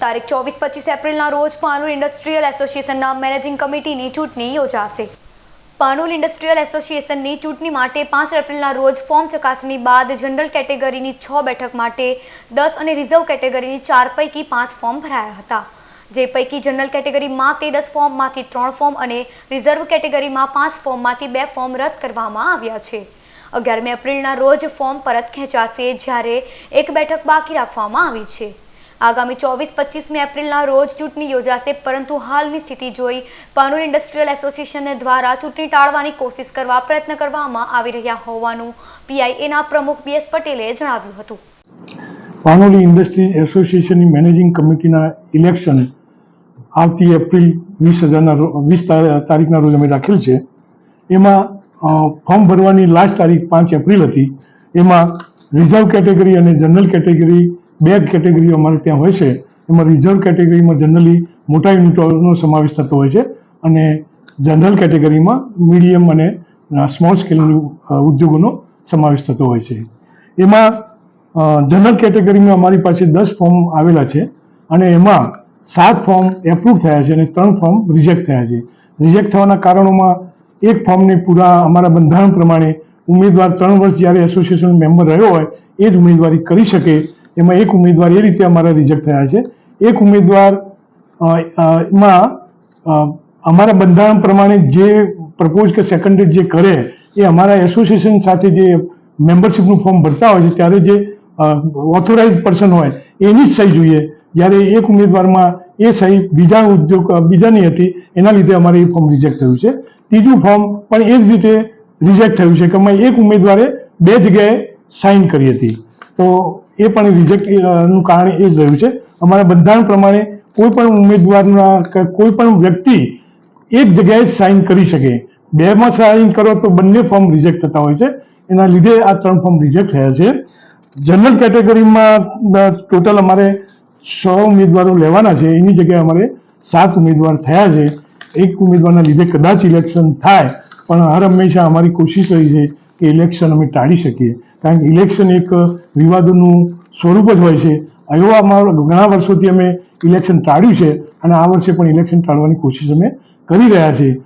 તારીખ 24-25 એપ્રિલના રોજ પાનોલ ઇન્ડસ્ટ્રીયલ એસોસિએશનના મેનેજિંગ કમિટીની ચૂંટણી યોજાશે। પાનોલ ઇન્ડસ્ટ્રીયલ એસોસિએશનની ચૂંટણી માટે 5 એપ્રિલના રોજ ફોર્મ ચકાસણી બાદ જનરલ કેટેગરીની 6 બેઠક માટે 10 અને રિઝર્વ કેટેગરીની 4 પૈકી 5 ફોર્મ ભરાયા હતા, જે પૈકી જનરલ કેટેગરીમાં 10 ફોર્મમાંથી 3 ફોર્મ અને રિઝર્વ કેટેગરીમાં 5 ફોર્મમાંથી 2 ફોર્મ રદ કરવામાં આવ્યા છે। 11 એપ્રિલના રોજ ફોર્મ પરત ખેંચાશે, જ્યારે એક બેઠક બાકી રાખવામાં આવી છે। આગામી 24-25 એપ્રિલના રોજ ચૂંટણી યોજાશે, પરંતુ હાલની સ્થિતિ જોઈ પાનોલ ઇન્ડસ્ટ્રીયલ એસોસિએશન દ્વારા ચૂંટણી ટાળવાની કોશિશ કરવા પ્રયત્ન કરવામાં આવી રહ્યા હોવાનું પીઆઈએના પ્રમુખ બીએસ પટેલે જણાવ્યું હતું। પાનોલ ઇન્ડસ્ટ્રીઝ એસોસિએશનની મેનેજિંગ કમિટીના ઇલેક્શન આવતી એપ્રિલ 20 તારીખના રોજ અમે રાખેલ છે। એમાં ફોર્મ ભરવાની લાસ્ટ તારીખ 5 એપ્રિલ હતી। એમાં રિઝર્વ કેટેગરી અને જનરલ કેટેગરી 2 કેટેગરીઓ અમારે ત્યાં હોય છે। એમાં રિઝર્વ કેટેગરીમાં જનરલી મોટા યુનિટોનો સમાવેશ થતો હોય છે અને જનરલ કેટેગરીમાં મીડિયમ અને સ્મોલ સ્કેલ ઉદ્યોગોનો સમાવેશ થતો હોય છે। એમાં જનરલ કેટેગરીમાં અમારી પાસે 10 ફોર્મ આવેલા છે અને એમાં 7 ફોર્મ એપ્રુવ થયા છે અને 3 ફોર્મ રિજેક્ટ થયા છે। રિજેક્ટ થવાના કારણોમાં એક ફોર્મને પૂરા અમારા બંધારણ પ્રમાણે ઉમેદવાર 3 વર્ષ જ્યારે એસોસિએશન મેમ્બર રહ્યો હોય એ જ ઉમેદવારી કરી શકે। એમાં એક ઉમેદવાર એ રીતે અમારા રિજેક્ટ થયા છે। એક ઉમેદવાર માં અમારા બંધારણ પ્રમાણે જે પ્રપોઝ કે સેકન્ડેડ જે કરે એ અમારા એસોસિએશન સાથે જે મેમ્બરશીપનું ફોર્મ ભરતા હોય છે ત્યારે જે ઓથોરાઇઝ પર્સન હોય એની જ સહી જોઈએ, જ્યારે એક ઉમેદવારમાં એ સહી બીજાની હતી, એના લીધે અમારે એ ફોર્મ રિજેક્ટ થયું છે। ત્રીજું ફોર્મ પણ એ જ રીતે રિજેક્ટ થયું છે કે એક ઉમેદવારે 2 જગ્યાએ સાઇન કરી હતી, તો એ પણ રિજેક્ટનું કારણ એ જ રહ્યું છે। અમારા બંધારણ પ્રમાણે કોઈ પણ ઉમેદવારના કોઈ પણ વ્યક્તિ એક જગ્યાએ સાઇન કરી શકે, 2માં સાઇન કરો તો બંને ફોર્મ રિજેક્ટ થતા હોય છે, એના લીધે આ 3 ફોર્મ રિજેક્ટ થયા છે। જનરલ કેટેગરીમાં ટોટલ અમારે 100 ઉમેદવારો લેવાના છે, એની જગ્યાએ અમારે 7 ઉમેદવાર થયા છે। એક ઉમેદવારના લીધે કદાચ ઇલેક્શન થાય, પણ હર હંમેશા અમારી કોશિશ રહી છે કે ઇલેક્શન અમે ટાળી શકીએ, કારણ કે ઇલેક્શન એક વિવાદોનું સ્વરૂપ જ હોય છે। એવા અમારા ઘણા વર્ષોથી અમે ઇલેક્શન ટાળ્યું છે અને આ વર્ષે પણ ઇલેક્શન ટાળવાની કોશિશ અમે કરી રહ્યા છીએ।